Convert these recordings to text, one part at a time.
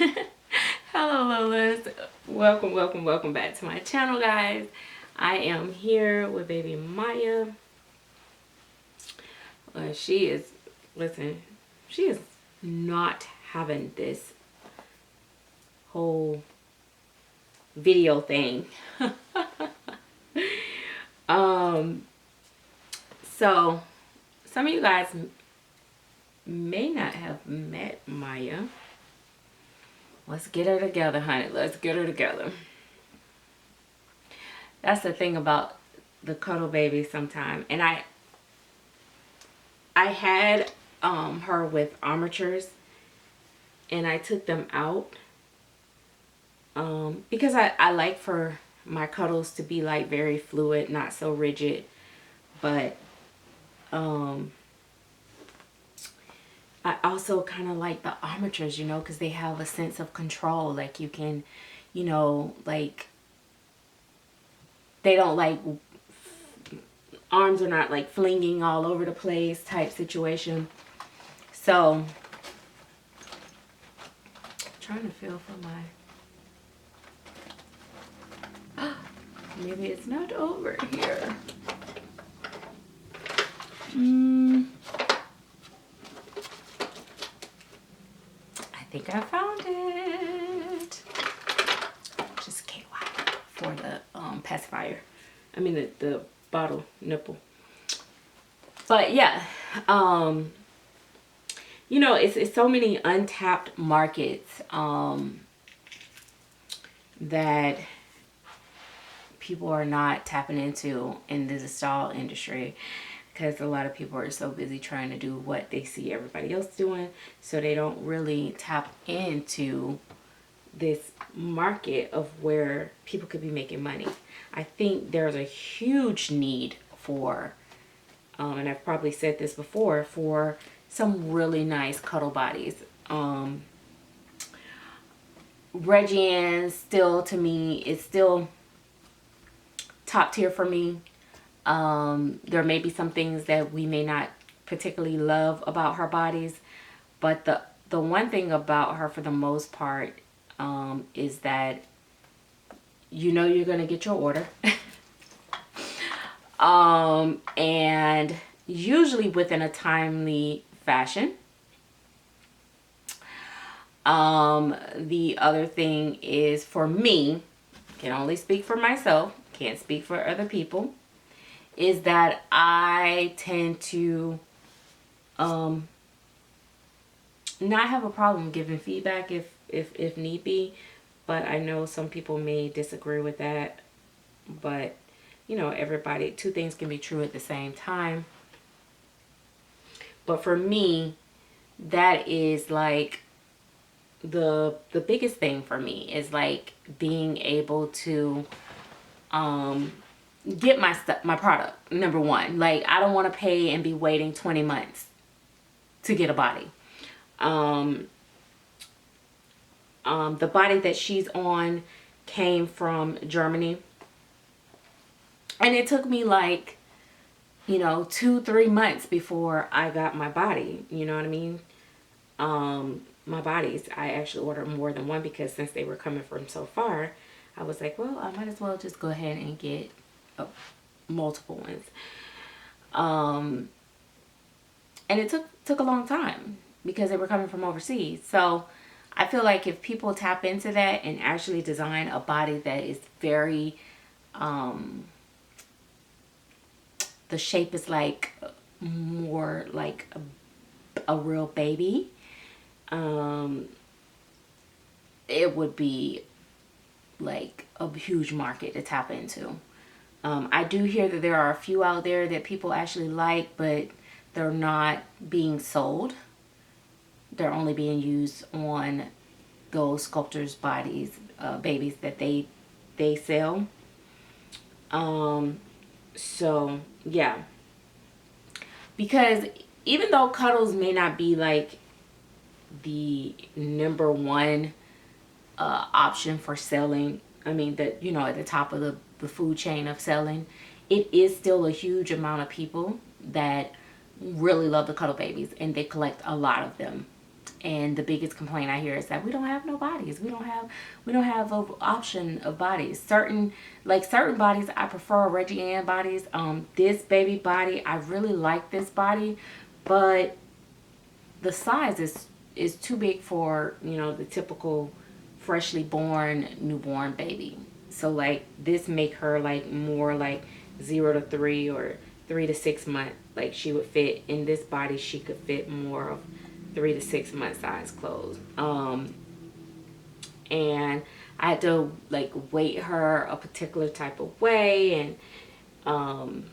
Hello Lolas, welcome back to my channel, guys. I am here with baby Maya. She is not having this whole video thing. So some of you guys may not have met Maya. Let's get her together, honey. Let's get her together. That's the thing about the cuddle baby sometime. And I had her with armatures, and I took them out because I like for my cuddles to be like very fluid, not so rigid. But I also kind of like the armatures, you know, because they have a sense of control. Like you can, you know, like they don't like, arms are not like flinging all over the place type situation. So, trying to feel for my, maybe it's not over here. I think I found it. Just KY for the pacifier. I mean the bottle nipple. But yeah, you know, it's so many untapped markets that people are not tapping into in the style industry, because a lot of people are so busy trying to do what they see everybody else doing, so they don't really tap into this market of where people could be making money. I think there's a huge need for, and I've probably said this before, for some really nice cuddle bodies. Reggie still, to me, is still top tier for me. There may be some things that we may not particularly love about her bodies, but the one thing about her for the most part is that you know you're gonna get your order. And usually within a timely fashion. The other thing is, for me, can only speak for myself, can't speak for other people, is that I tend to not have a problem giving feedback if need be, but I know some people may disagree with that. But you know, everybody, two things can be true at the same time. But for me, that is like the biggest thing for me, is like being able to get my product, number one. Like, I don't want to pay and be waiting 20 months to get a body. The body that she's on came from Germany, and it took me like, you know, 2-3 months before I got my body. You know what I mean? My bodies, I actually ordered more than one, because since they were coming from so far, I was like, well, I might as well just go ahead and get multiple ones. And it took a long time because they were coming from overseas. So I feel like if people tap into that and actually design a body that is very, the shape is like more like a real baby, it would be like a huge market to tap into. I do hear that there are a few out there that people actually like, but they're not being sold. They're only being used on those sculptors' bodies, babies that they sell. So yeah, because even though cuddles may not be like the number one option for selling, I mean, that, you know, at the top of the food chain of selling, it is still a huge amount of people that really love the cuddle babies, and they collect a lot of them. And the biggest complaint I hear is that we don't have no bodies. We don't have an option of bodies. Certain bodies I prefer, Reggie Ann bodies. This baby body, I really like this body, but the size is too big for, you know, the typical freshly born newborn baby. So like this make her like more like 0 to 3 or 3 to 6 months. Like she would fit in this body. She could fit more of 3 to 6 month size clothes. And I had to like weight her a particular type of way, and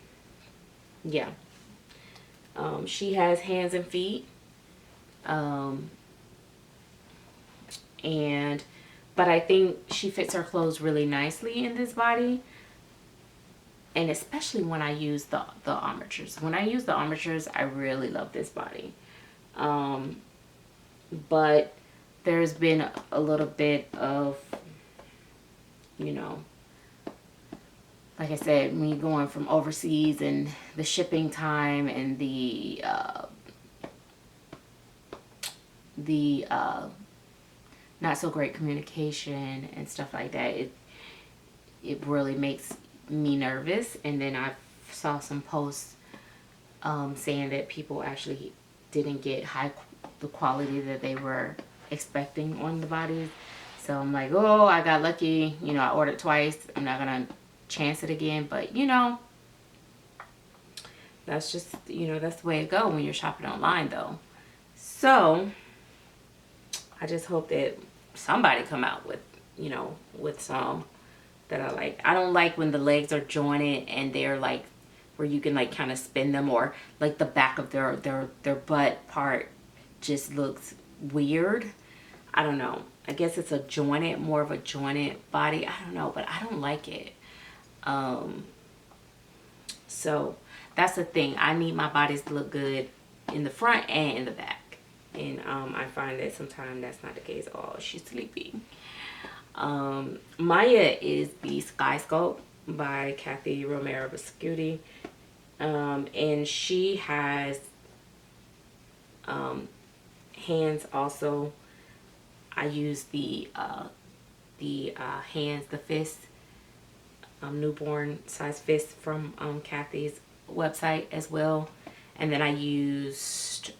yeah. She has hands and feet. But I think she fits her clothes really nicely in this body. And especially when I use the armatures. When I use the armatures, I really love this body. But there's been a little bit of, you know, like I said, me going from overseas and the shipping time and the not so great communication and stuff like that, it really makes me nervous. And then I saw some posts saying that people actually didn't get the quality that they were expecting on the bodies. So I'm like, oh, I got lucky, you know, I ordered twice. I'm not gonna chance it again, but you know, that's just, you know, that's the way it goes when you're shopping online though. So I just hope that somebody come out with, you know, with some that I like. I don't like when the legs are jointed and they're like where you can like kind of spin them, or like the back of their butt part just looks weird. I don't know. I guess it's more of a jointed body. I don't know, but I don't like it. So that's the thing. I need my bodies to look good in the front and in the back. And I find that sometimes that's not the case. Oh, she's sleeping. Maya is the Skye Sculpt by Kathy Romero Bascuti. And she has hands also. I use the hands, the fist, newborn size fist from Kathy's website as well. And then I used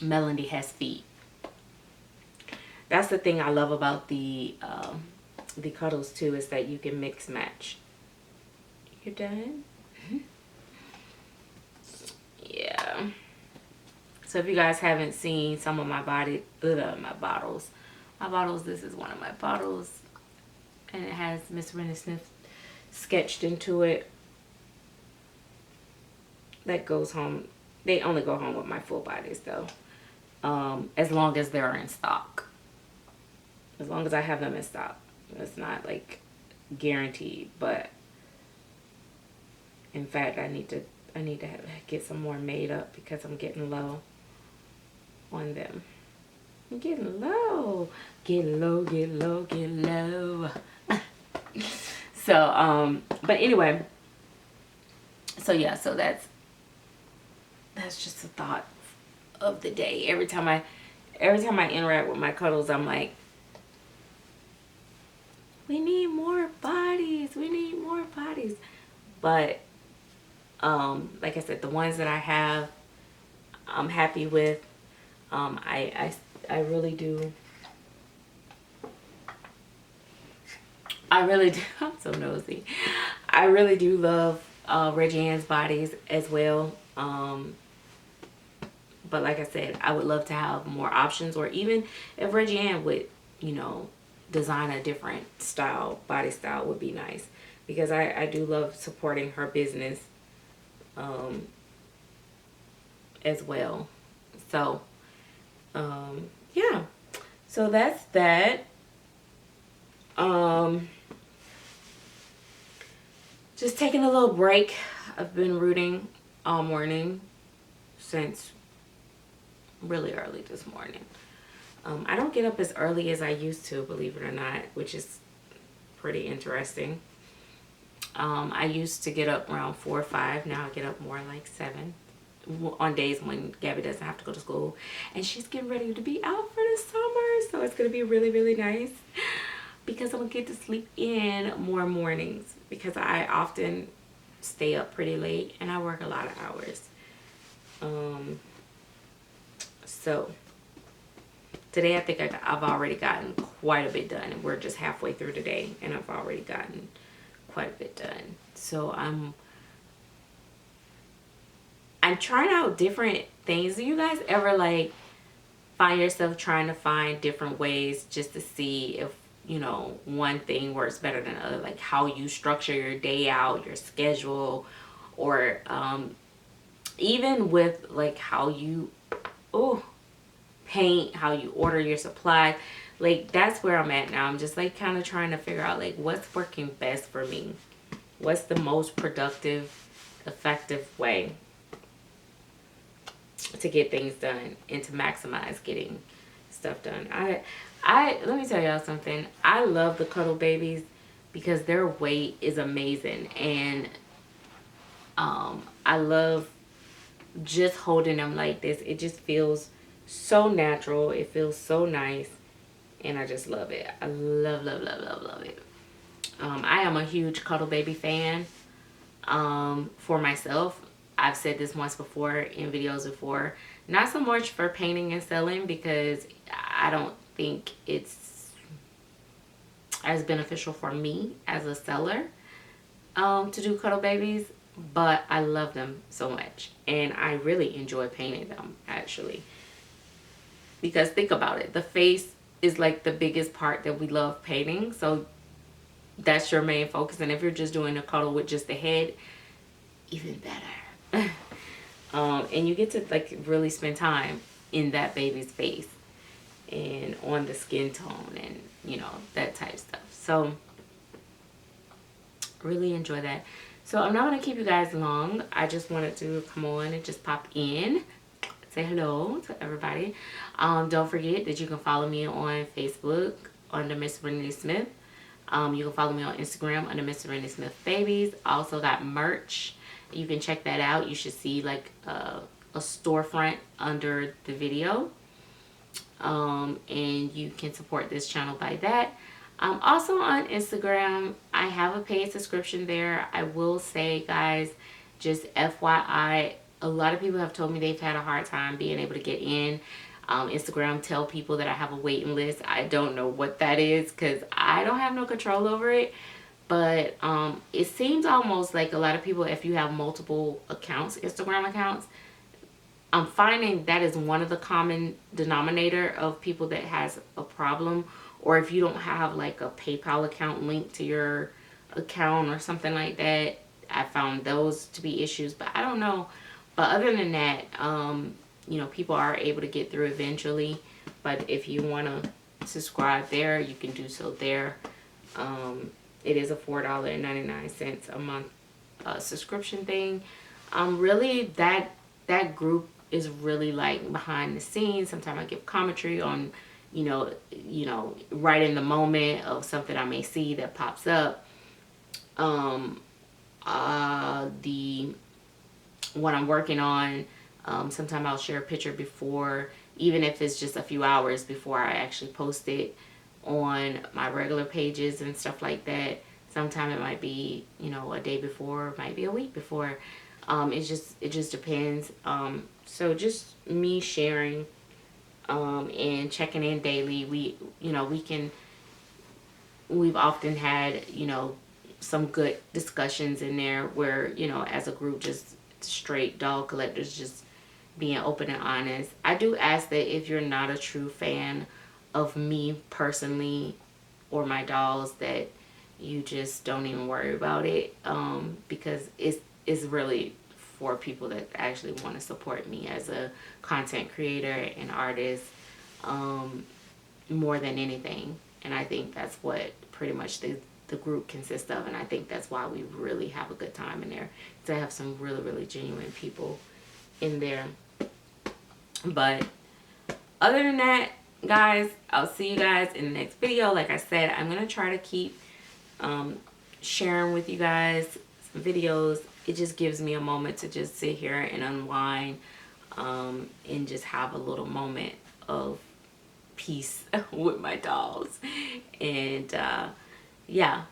Melody Has Feet. That's the thing I love about the cuddles too, is that you can mix match. You're done? Yeah. So if you guys haven't seen some of my my bottles, this is one of my bottles, and it has Miss Rennie Smith sketched into it. That goes home. They only go home with my full bodies though, as long as they're in stock. As long as I have them in stock. It's not like guaranteed, but in fact I need to get some more made up because I'm getting low on them. I'm getting low. Get low, get low, get low. So but anyway, so yeah, so that's just a thought of the day. Every time I interact with my cuddles, I'm like, we need more bodies. We need more bodies. But like I said, the ones that I have, I'm happy with. I really do. I'm so nosy. I really do love Reggie Ann's bodies as well. But like I said, I would love to have more options, or even if Reggie Ann would, you know, design a different style, body style would be nice, because I do love supporting her business as well. So yeah, so that's that. Just taking a little break. I've been rooting all morning since really early this morning. I don't get up as early as I used to, believe it or not, which is pretty interesting. I used to get up around 4 or 5. Now I get up more like 7, on days when Gabby doesn't have to go to school, and she's getting ready to be out for the summer, so it's gonna be really, really nice because I'm gonna get to sleep in more mornings because I often stay up pretty late and I work a lot of hours. So today I think I've already gotten quite a bit done, and we're just halfway through the day and I've already gotten quite a bit done. So I'm trying out different things. Do you guys ever like find yourself trying to find different ways just to see if, you know, one thing works better than other, like how you structure your day out, your schedule, or even with like how you paint, how you order your supplies. Like that's where I'm at now. I'm just like kind of trying to figure out like what's working best for me, what's the most productive, effective way to get things done and to maximize getting stuff done. I let me tell y'all something. I love the Cuddle babies because their weight is amazing, and I love just holding them like this. It just feels so natural. It feels so nice, and I just love it. I love, love, love, love, love it. I am a huge Cuddle baby fan. For myself, I've said this once before in videos before, not so much for painting and selling because I don't think it's as beneficial for me as a seller to do Cuddle babies, but I love them so much and I really enjoy painting them actually, because think about it, the face is like the biggest part that we love painting, so that's your main focus. And if you're just doing a cuddle with just the head, even better. And you get to like really spend time in that baby's face and on the skin tone and, you know, that type of stuff. So really enjoy that. So I'm not going to keep you guys long. I just wanted to come on and just pop in, say hello to everybody. Don't forget that you can follow me on Facebook under Miss Renee Smith. You can follow me on Instagram under Miss Renee Smith Babies. I also got merch. You can check that out. You should see like a storefront under the video. And you can support this channel by that. Also on Instagram, I have a paid subscription there. I will say, guys, just FYI, a lot of people have told me they've had a hard time being able to get in. Instagram tell people that I have a waiting list. I don't know what that is because I don't have no control over it. But it seems almost like a lot of people, if you have multiple accounts, Instagram accounts, I'm finding that is one of the common denominator of people that has a problem. Or if you don't have like a PayPal account linked to your account or something like that, I found those to be issues. But I don't know. But other than that, you know, people are able to get through eventually. But if you want to subscribe there, you can do so there. It is a $4.99 a month subscription thing. Really, that group is really like behind the scenes. Sometimes I give commentary on, you know, right in the moment of something I may see that pops up. The what I'm working on, sometimes I'll share a picture before, even if it's just a few hours before I actually post it on my regular pages and stuff like that. Sometimes it might be, you know, a day before, it might be a week before. It just depends. So just me sharing and checking in daily. We've often had, you know, some good discussions in there where, you know, as a group, just straight doll collectors, just being open and honest. I do ask that if you're not a true fan of me personally or my dolls, that you just don't even worry about it, because it's really for people that actually want to support me as a content creator and artist, more than anything. And I think that's what pretty much the group consists of, and I think that's why we really have a good time in there, to have some really, really genuine people in there. But other than that, guys, I'll see you guys in the next video. Like I said, I'm gonna try to keep sharing with you guys some videos it just gives me a moment to just sit here and unwind, and just have a little moment of peace with my dolls. And yeah,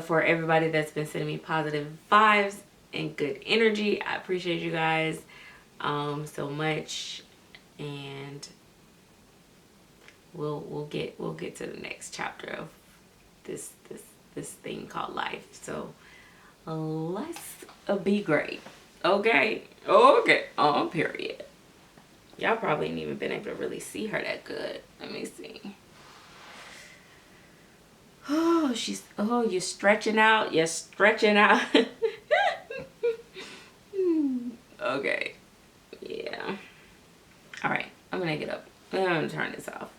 for everybody that's been sending me positive vibes and good energy, I appreciate you guys so much. And we'll get to the next chapter of this thing called life. So let's be great. Okay, period. Y'all probably ain't even been able to really see her that good. Let me see. Oh, you're stretching out. You're stretching out. Okay. Yeah. All right. I'm gonna get up. I'm gonna turn this off.